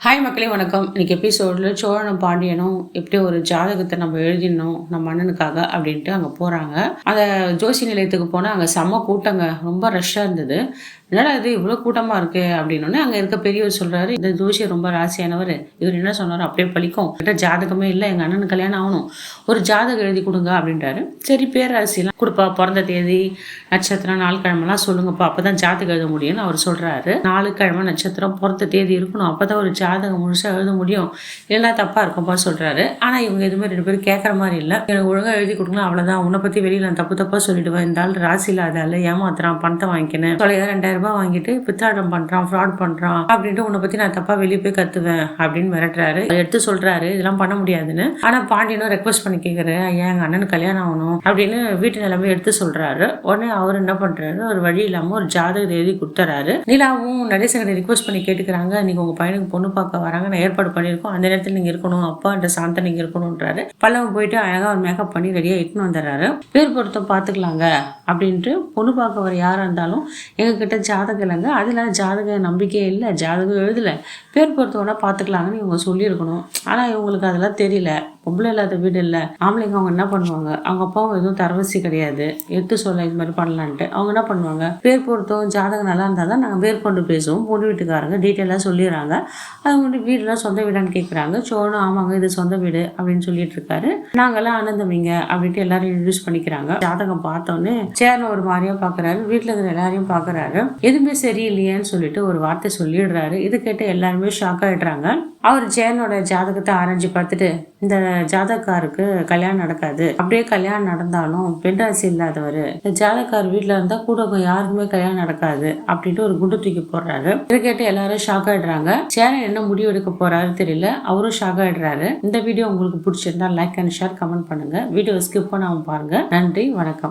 Hi மக்களே வணக்கம். இன்னைக்கு எபிசோடில் சோழனும் பாண்டியனும் எப்படி ஒரு ஜாதகத்தை நம்ம எழுதிடணும் நம்ம அண்ணனுக்காக அப்படின்ட்டு அங்கே போகிறாங்க. அந்த ஜோசி நிலையத்துக்கு போனால் அங்கே செம்ம கூட்டங்க, ரொம்ப ரஷ்ஷாக இருந்தது. என்னடா இது இவ்வளோ கூட்டமாக இருக்கு அப்படின்னோடனே அங்கே இருக்க பெரியவர் சொல்கிறாரு, இந்த ஜோசியர் ரொம்ப ராசியானவர், இவர் என்ன சொன்னார் அப்படியே பழிக்கும், கிட்ட ஜாதகமே இல்லை, எங்கள் அண்ணனுக்கு கல்யாணம் ஆகணும், ஒரு ஜாதகம் எழுதி கொடுங்க அப்படின்றாரு. சரி பேராசிலாம் கொடுப்பா, பிறந்த தேதி நட்சத்திரம் நாலு கிழமெல்லாம் சொல்லுங்கப்பா, அப்போ தான் ஜாதகம் எழுத முடியும்னு அவர் சொல்கிறாரு. 4 கிழமை நட்சத்திரம் பிறந்த தேதி இருக்கணும், அப்போ தான் ஒரு ஜாதகம் முழுசாக எழுத முடியும், இல்லைன்னா தப்பாக இருக்கும்ப்பா சொல்கிறாரு. ஆனால் இவங்க எதுவுமே 2 பேரும் கேட்குற மாதிரி இல்லை. எனக்கு ஒழுங்காக எழுதி கொடுக்கலாம், அவ்வளோதான், உன்னை பற்றி வெளியில் நான் தப்பாக சொல்லிடுவேன், இந்த ஆள் ராசி இல்லாதால ஏமாத்துறான், பணத்தை வாங்கிக்கினேன், தொலையா 2000 ரூபாய் வாங்கிட்டு பித்தாடம் பண்ணுறான், ஃப்ராட் பண்ணுறான் அப்படின்ட்டு உன்னை பற்றி நான் தப்பாக வெளியே போய் கற்றுவேன் அப்படின்னு மிரட்டுறாரு. எடுத்து சொல்கிறாரு இதெல்லாம் பண்ண முடியாதுன்னு. ஆனால் பாண்டியனும் ரெக்வஸ்ட் பண்ணி கேட்குறேன், ஏன் எங்கள் அண்ணனுக்கு கல்யாணம் ஆகணும் அப்படின்னு வீட்டு நிலைமை எடுத்து சொல்கிறாரு. உடனே அவர் என்ன பண்ணுறாரு, ஒரு வழி இல்லாமல் ஒரு ஜாதகத்தை எழுதி கொடுத்துறாரு. நிலாவும் நடேசங்கரை ரிக்வஸ்ட் பண்ணி கேட்டுக்கிறாங்க, நீங்கள் உங்கள் பையனுக்கு பொண்ணு பார்க்க வராங்க, நான் ஏற்பாடு பண்ணியிருக்கோம், அந்த நேரத்தில் நீங்கள் இருக்கணும், அப்பான்ற சாந்தம் நீங்கள் இருக்கணுன்றாரு. பல்லவன் போயிட்டு அழகாக ஒரு மேக்கப் பண்ணி ரெடியாக இட்டுன்னு வந்துடுறாரு. பேர் பொருத்தம் பார்த்துக்கலாங்க அப்படின்ட்டு பொண்ணு பார்க்க வர யாராக இருந்தாலும் எங்ககிட்ட ஜாதகம் இல்லைங்க, அதில் ஜாதக நம்பிக்கையே இல்லை, ஜாதகம் எழுதலை, பேர் பொறுத்தவனா பார்த்துக்கலாங்கன்னு இவங்க சொல்லியிருக்கணும். ஆனால் இவங்களுக்கு அதெல்லாம் தெரியல. பொம்பளை இல்லாத வீடு இல்லை, ஆம்பளைங்க அவங்க என்ன பண்ணுவாங்க, அவங்க அப்பாவும் எதுவும் தரவசி கிடையாது, எடுத்து சொல்ல இது மாதிரி பண்ணலான்ட்டு அவங்க என்ன பண்ணுவாங்க, பேர் பொருத்தம் ஜாதகம் நல்லா இருந்தால் தான் நாங்கள் பேர் கொண்டு பேசுவோம், பொண்ணு வீட்டுக்காரங்க டீட்டெயிலாக சொல்லிடுறாங்க. அது வந்து வீடெல்லாம் சொந்த வீடான்னு கேட்குறாங்க. சோழனும் ஆமாங்க இது சொந்த வீடு அப்படின்னு சொல்லிட்டு இருக்காரு. நாங்கெல்லாம் ஆனந்தமிங்க அப்படின்ட்டு எல்லாரும் இன்ட்ரடியூஸ் பண்ணிக்கிறாங்க. ஜாதகம் பார்த்தோன்னே சேர்னு ஒரு மாதிரியா பார்க்குறாரு, வீட்டில் இருக்கிற எல்லாரையும் பார்க்குறாரு. எதுவுமே சரியில்லையேன்னு சொல்லிட்டு ஒரு வார்த்தை சொல்லிடுறாரு. இது கேட்டு எல்லாருமே ஷாக் ஆகிடுறாங்க. அவர் ஜெயனோட ஜாதகத்தை ஆராய்ச்சி பார்த்துட்டு, இந்த ஜாதகாருக்கு கல்யாணம் நடக்காது, அப்படியே கல்யாணம் நடந்தாலும் பெண் ராசி இல்லாதவர், இந்த ஜாதகார் வீட்டில் இருந்தால் கூட யாருக்குமே கல்யாணம் நடக்காது அப்படின்ட்டு ஒரு குண்டு தூக்கி போடுறாரு. இதை கேட்டு எல்லாரும் ஷாக் ஆயிடுறாங்க. சேரன் என்ன முடிவு எடுக்க போறாரு தெரியல, அவரும் ஷாக் ஆயிடுறாரு. இந்த வீடியோ உங்களுக்கு பிடிச்சிருந்தா லைக் அண்ட் ஷேர் கமெண்ட் பண்ணுங்க. வீடியோ ஸ்கிப் பண்ணாம பாருங்க. நன்றி, வணக்கம்.